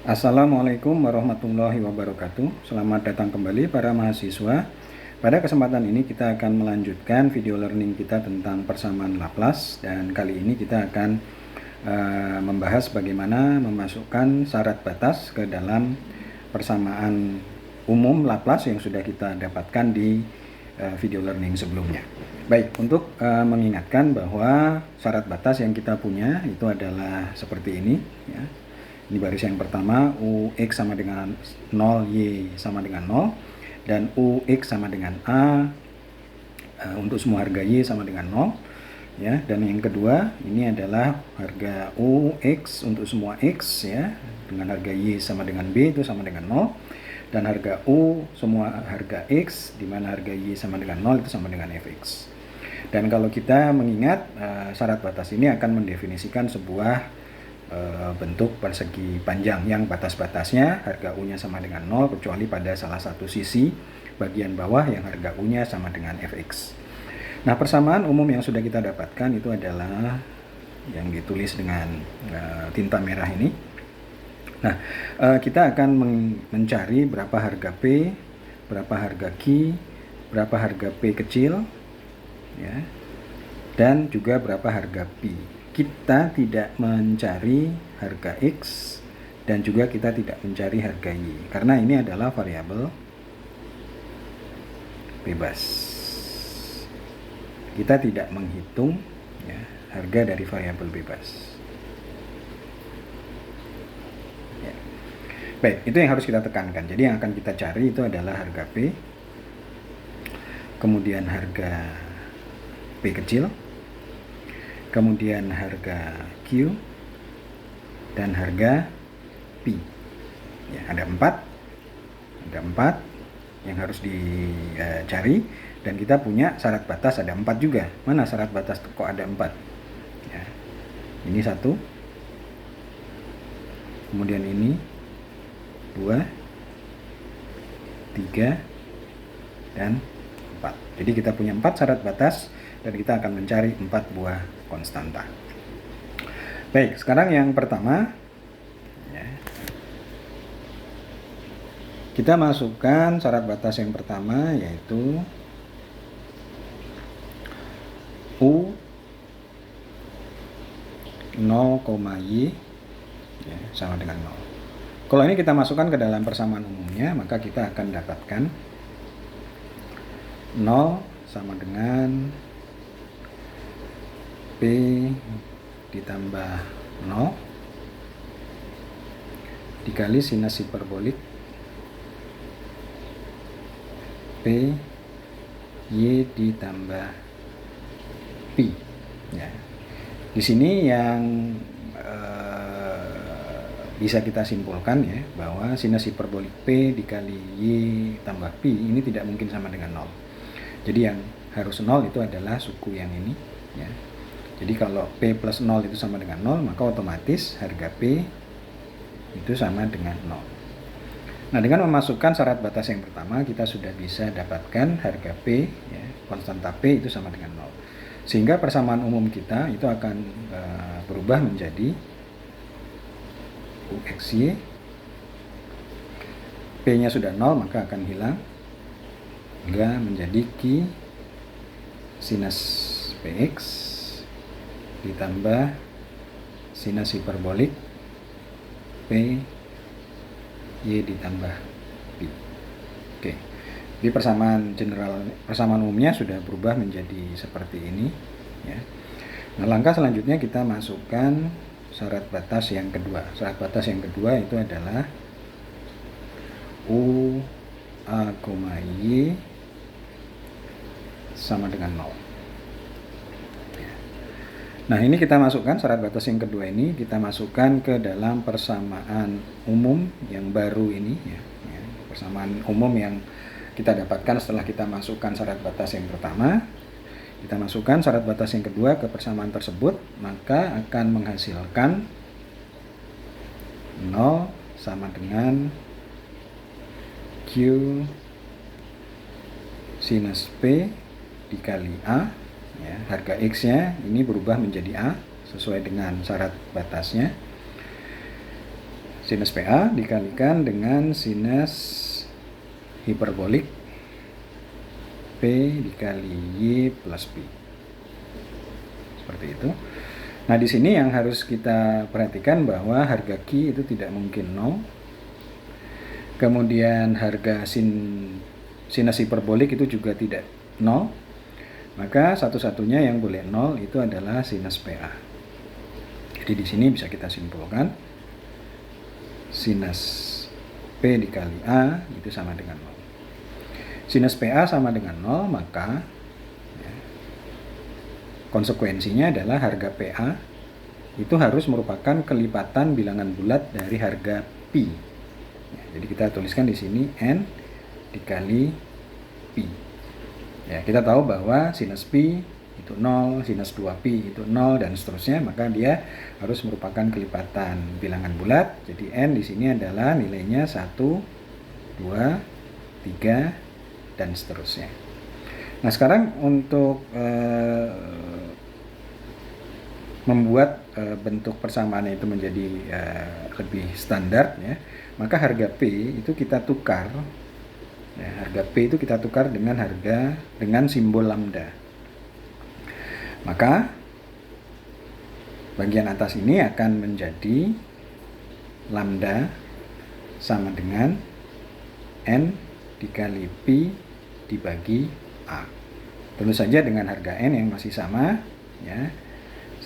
Assalamualaikum warahmatullahi wabarakatuh. Selamat datang kembali para mahasiswa. Pada kesempatan ini kita akan melanjutkan video learning kita tentang persamaan Laplace, dan kali ini kita akan membahas bagaimana memasukkan syarat batas ke dalam persamaan umum Laplace yang sudah kita dapatkan di video learning sebelumnya. Baik, untuk mengingatkan bahwa syarat batas yang kita punya itu adalah seperti ini ya. Ini baris yang pertama, UX sama dengan 0, Y sama dengan 0, dan UX sama dengan A untuk semua harga Y sama dengan 0 ya. Dan yang kedua ini adalah harga UX untuk semua X ya, dengan harga Y sama dengan B itu sama dengan 0, dan harga U semua harga X di mana harga Y sama dengan 0 itu sama dengan Fx. Dan kalau kita mengingat syarat batas ini akan mendefinisikan sebuah bentuk persegi panjang yang batas-batasnya harga U-nya sama dengan 0 kecuali pada salah satu sisi bagian bawah yang harga U-nya sama dengan Fx. Nah, persamaan umum yang sudah kita dapatkan itu adalah yang ditulis dengan tinta merah ini. Nah, kita akan mencari berapa harga P, berapa harga Q, berapa harga P kecil ya, dan juga berapa harga P. Kita tidak mencari harga X dan juga kita tidak mencari harga Y karena ini adalah variabel bebas. Kita tidak menghitung ya, harga dari variabel bebas ya. Baik, itu yang harus kita tekankan. Jadi yang akan kita cari itu adalah harga P, kemudian harga P kecil, kemudian harga Q, dan harga P ya, ada 4 yang harus dicari, dan kita punya syarat batas ada 4 juga. Mana syarat batas kok ada 4 ya, ini 1, kemudian ini 2, 3, dan 4. Jadi kita punya 4 syarat batas dan kita akan mencari 4 buah konstanta. Baik, sekarang yang pertama ya, kita masukkan syarat batas yang pertama yaitu U 0,Y ya, sama dengan 0. Kalau ini kita masukkan ke dalam persamaan umumnya, maka kita akan dapatkan 0 sama dengan P ditambah 0 dikali sinus hiperbolik P Y ditambah P ya. Di sini yang bisa kita simpulkan ya, bahwa sinus hiperbolik P dikali Y tambah P ini tidak mungkin sama dengan 0. Jadi yang harus 0 itu adalah suku yang ini ya. Jadi kalau P plus 0 itu sama dengan 0, maka otomatis harga P itu sama dengan 0. Nah, dengan memasukkan syarat batas yang pertama, kita sudah bisa dapatkan harga P, ya, konstanta P itu sama dengan 0. Sehingga persamaan umum kita itu akan berubah menjadi UXY. P-nya sudah 0, maka akan hilang. Hingga menjadi Q sinus PX ditambah sinus hiperbolik P Y ditambah P. Oke. Jadi persamaan umumnya sudah berubah menjadi seperti ini ya. Nah, langkah selanjutnya kita masukkan syarat batas yang kedua. Syarat batas yang kedua itu adalah U A, Y sama dengan 0. Nah, ini kita masukkan syarat batas yang kedua ini, kita masukkan ke dalam persamaan umum yang baru ini ya. Persamaan umum yang kita dapatkan setelah kita masukkan syarat batas yang pertama. Kita masukkan syarat batas yang kedua ke persamaan tersebut, maka akan menghasilkan 0 sama dengan Q sinus P dikali A ya, harga X-nya ini berubah menjadi A sesuai dengan syarat batasnya. Sinus PA dikalikan dengan sinus hiperbolik P dikali Y plus P. Seperti itu. Nah, di sini yang harus kita perhatikan bahwa harga Q itu tidak mungkin 0. Kemudian harga sinus hiperbolik itu juga tidak 0. Maka satu-satunya yang boleh 0 itu adalah sinus PA. Jadi di sini bisa kita simpulkan sinus P dikali A itu sama dengan 0. Sinus PA sama dengan 0, maka konsekuensinya adalah harga PA itu harus merupakan kelipatan bilangan bulat dari harga P. Jadi kita tuliskan di sini N dikali P. Ya, kita tahu bahwa sinus P itu 0, sinus 2P itu 0, dan seterusnya, maka dia harus merupakan kelipatan bilangan bulat. Jadi N di sini adalah nilainya 1, 2, 3, dan seterusnya. Nah, sekarang untuk membuat bentuk persamaan itu menjadi lebih standar, ya, maka harga P itu kita tukar, ya, harga P itu kita tukar dengan simbol lambda. Maka bagian atas ini akan menjadi lambda sama dengan N dikali P dibagi A. Tentu saja dengan harga N yang masih sama, ya,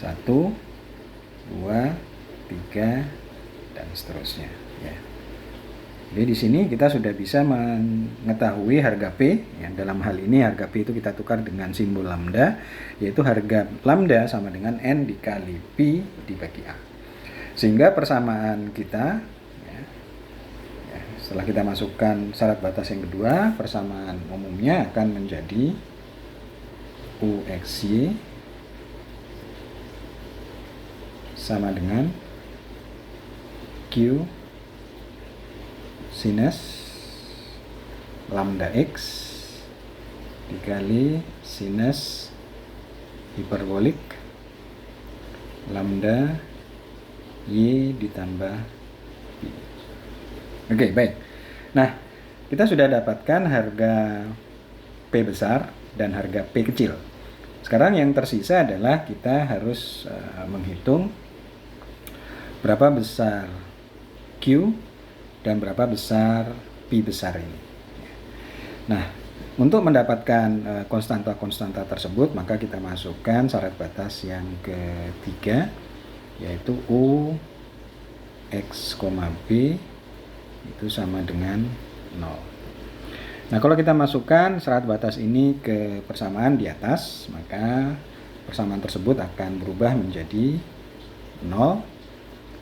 1, 2, 3, dan seterusnya, ya. Jadi di sini kita sudah bisa mengetahui harga P, ya. Dalam hal ini harga P itu kita tukar dengan simbol lambda, yaitu harga lambda sama dengan N dikali P dibagi A. Sehingga persamaan kita, setelah kita masukkan syarat batas yang kedua, persamaan umumnya akan menjadi UXY sama dengan Q sinus lambda X dikali sinus hiperbolik lambda Y ditambah P. Oke, baik. Nah, kita sudah dapatkan harga P besar dan harga P kecil. Sekarang yang tersisa adalah kita harus menghitung berapa besar Q dan berapa besar P besar ini. Nah, untuk mendapatkan konstanta-konstanta tersebut, maka kita masukkan syarat batas yang ketiga, yaitu U X, B itu sama dengan 0. Nah, kalau kita masukkan syarat batas ini ke persamaan di atas, maka persamaan tersebut akan berubah menjadi 0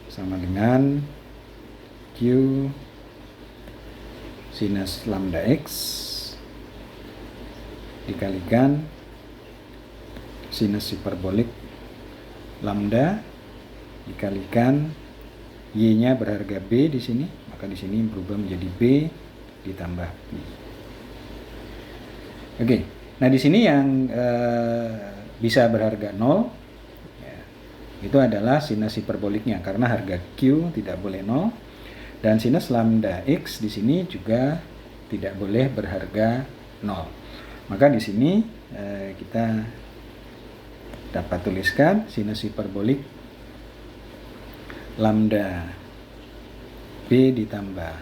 sama dengan Q sinus lambda X dikalikan sinus hiperbolik lambda dikalikan Y-nya berharga B di sini, maka di sini berubah menjadi B ditambah P. Oke, nah di sini yang bisa berharga 0, ya, itu adalah sinus hiperboliknya, karena harga Q tidak boleh 0, dan sinus lambda X di sini juga tidak boleh berharga 0. Maka di sini kita dapat tuliskan sinus hiperbolik lambda B ditambah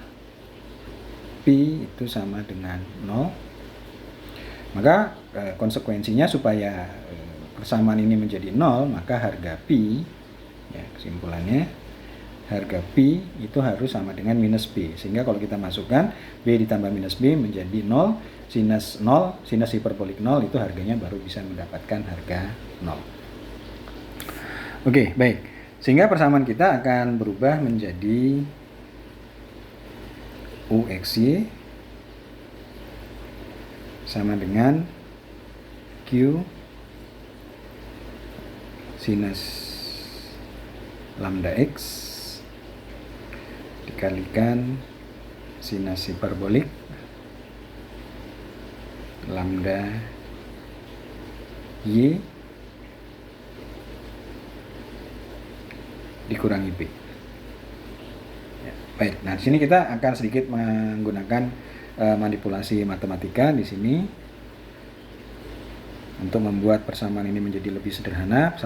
P itu sama dengan 0. Maka konsekuensinya supaya persamaan ini menjadi 0, maka harga P, ya, kesimpulannya harga P itu harus sama dengan minus B. Sehingga kalau kita masukkan B ditambah minus B menjadi 0, sinus hiperbolik 0 itu harganya baru bisa mendapatkan harga 0. Oke, baik. Sehingga persamaan kita akan berubah menjadi UXY sama dengan Q sinus lambda X dikalikan sinus hiperbolik lambda Y dikurangi B. Ya. Baik, nah di sini kita akan sedikit menggunakan manipulasi matematika di sini untuk membuat persamaan ini menjadi lebih sederhana.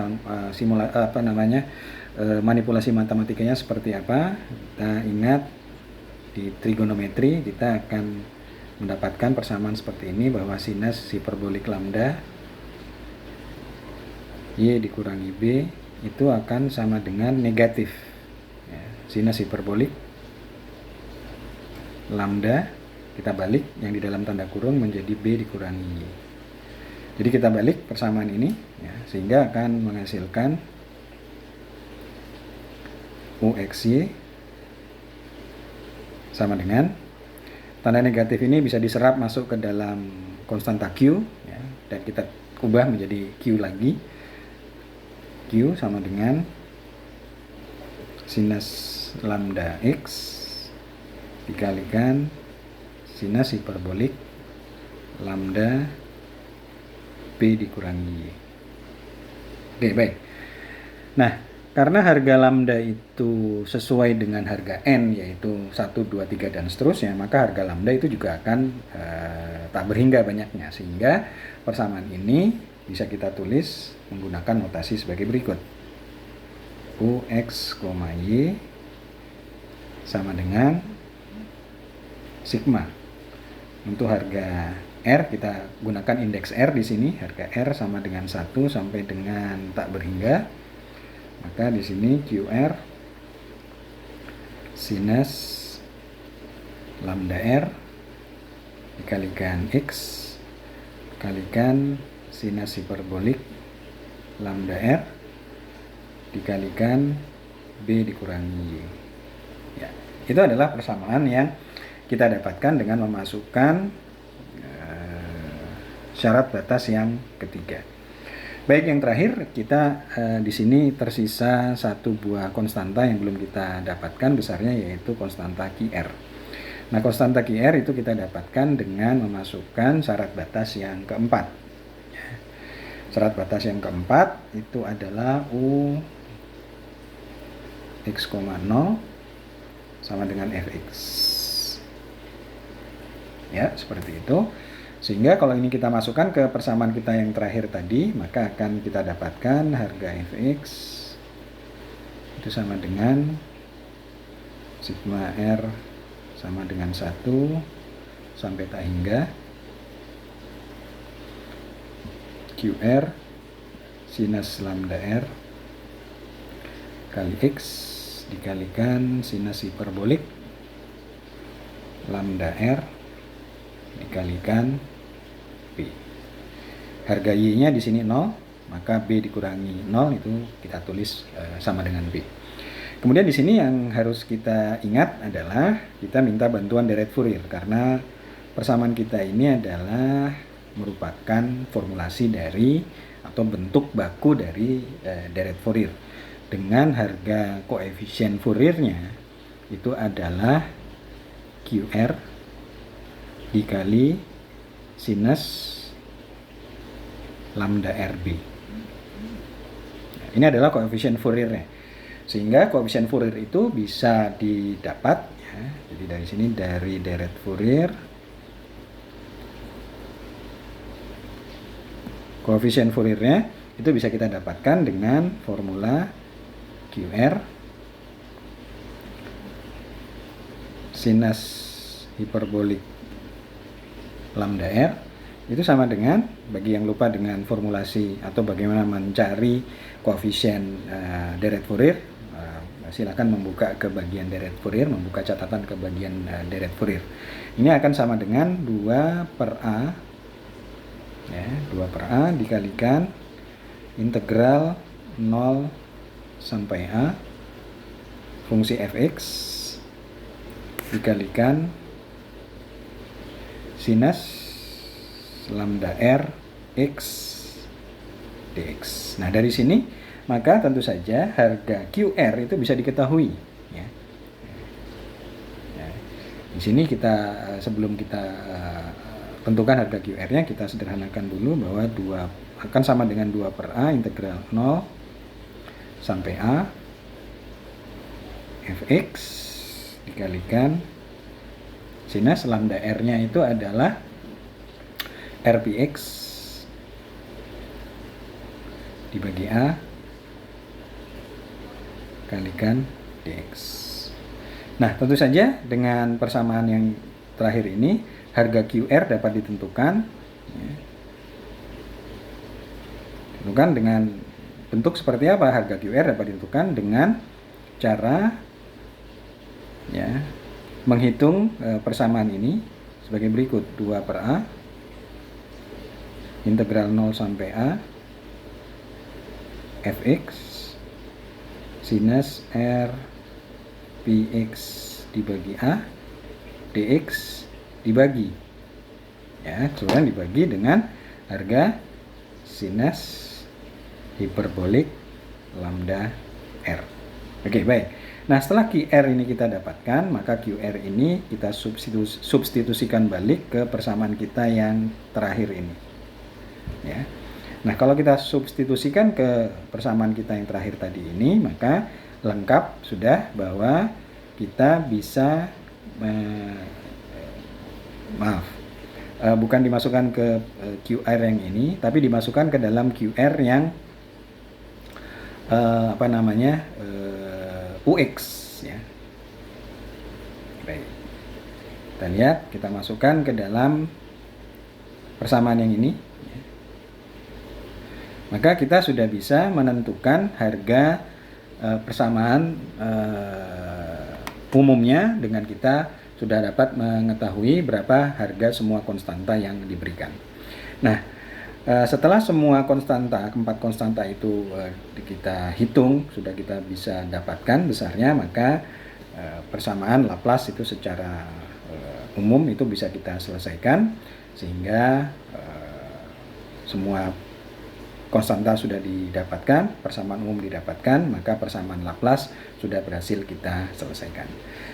Manipulasi matematikanya seperti apa? Kita ingat di trigonometri kita akan mendapatkan persamaan seperti ini, bahwa sinus hiperbolik lambda Y dikurangi B itu akan sama dengan negatif ya, sinus hiperbolik lambda, kita balik yang di dalam tanda kurung menjadi B dikurangi Y. Jadi kita balik persamaan ini ya, sehingga akan menghasilkan UXY sama dengan tanda negatif ini bisa diserap masuk ke dalam konstanta Q ya, dan kita ubah menjadi Q lagi. Q sama dengan sinus lambda X dikalikan sinus hiperbolik lambda B dikurangi Y. Oke, baik. Nah, karena harga lambda itu sesuai dengan harga N, yaitu 1, 2, 3, dan seterusnya, maka harga lambda itu juga akan tak berhingga banyaknya. Sehingga persamaan ini bisa kita tulis menggunakan notasi sebagai berikut. UX, Y sama dengan sigma. Untuk harga R kita gunakan indeks R di sini. Harga R sama dengan 1 sampai dengan tak berhingga. Maka di sini QR sinus lambda R dikalikan X kalikan sinus hiperbolik lambda R dikalikan B dikurangi Y. Ya, itu adalah persamaan yang kita dapatkan dengan memasukkan syarat batas yang ketiga. Baik, yang terakhir kita di sini tersisa satu buah konstanta yang belum kita dapatkan besarnya, yaitu konstanta QR. Nah, konstanta QR itu kita dapatkan dengan memasukkan syarat batas yang keempat. Syarat batas yang keempat itu adalah U x, 0 sama dengan fx. Ya, seperti itu. Sehingga kalau ini kita masukkan ke persamaan kita yang terakhir tadi, maka akan kita dapatkan harga fx itu sama dengan sigma R sama dengan 1 sampai tak hingga QR sinus lambda R kali X dikalikan sinus hiperbolik lambda R dikalikan B. Harga Y-nya di sini 0, maka B dikurangi 0 itu kita tulis sama dengan B. Kemudian di sini yang harus kita ingat adalah kita minta bantuan deret Fourier, karena persamaan kita ini adalah merupakan formulasi dari atau bentuk baku dari deret Fourier dengan harga koefisien Fouriernya itu adalah QR dikali sinus lambda RB. Ini adalah koefisien Fouriernya. Sehingga koefisien Fourier itu bisa didapat ya. Jadi dari sini dari deret Fourier koefisien Fouriernya itu bisa kita dapatkan dengan formula QR sinus hiperbolik lambda R itu sama dengan, bagi yang lupa dengan formulasi atau bagaimana mencari koefisien deret Fourier, silakan membuka ke bagian deret Fourier, membuka catatan ke bagian deret Fourier. Ini akan sama dengan 2 per A ya, 2 per A dikalikan integral 0 sampai A fungsi fx dikalikan sinus lambda R X dx. Nah, dari sini maka tentu saja harga QR itu bisa diketahui ya. Di sini kita sebelum kita tentukan harga QR-nya, kita sederhanakan dulu bahwa 2 akan sama dengan 2 per A integral 0 sampai A fx dikalikan sinus lambda R-nya itu adalah RPX dibagi A kalikan DX. Nah, tentu saja dengan persamaan yang terakhir ini harga QR dapat ditentukan dengan bentuk seperti apa. Harga QR dapat ditentukan dengan cara menghitung persamaan ini sebagai berikut: 2 per A integral 0 sampai A fx sinus R px dibagi A dx dibagi kemudian dibagi dengan harga sinus hiperbolik lambda R. Oke, baik. Nah, setelah QR ini kita dapatkan, maka QR ini kita substitusikan balik ke persamaan kita yang terakhir ini. Ya. Nah, kalau kita substitusikan ke persamaan kita yang terakhir tadi ini, maka lengkap sudah bahwa kita bisa bukan dimasukkan ke QR yang ini, tapi dimasukkan ke dalam QR yang UX ya. Baik. Kita lihat, kita masukkan ke dalam persamaan yang ini. Maka kita sudah bisa menentukan harga persamaan umumnya dengan kita sudah dapat mengetahui berapa harga semua konstanta yang diberikan. Nah, setelah semua konstanta, keempat konstanta itu kita hitung, sudah kita bisa dapatkan besarnya, maka persamaan Laplace itu secara umum itu bisa kita selesaikan, sehingga semua konstanta sudah didapatkan, persamaan umum didapatkan, maka persamaan Laplace sudah berhasil kita selesaikan.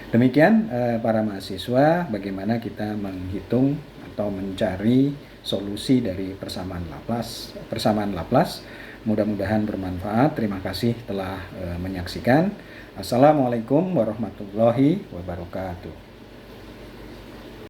Demikian para mahasiswa, bagaimana kita menghitung atau mencari solusi dari persamaan Laplace. Mudah-mudahan bermanfaat. Terima kasih telah menyaksikan. Assalamualaikum warahmatullahi wabarakatuh.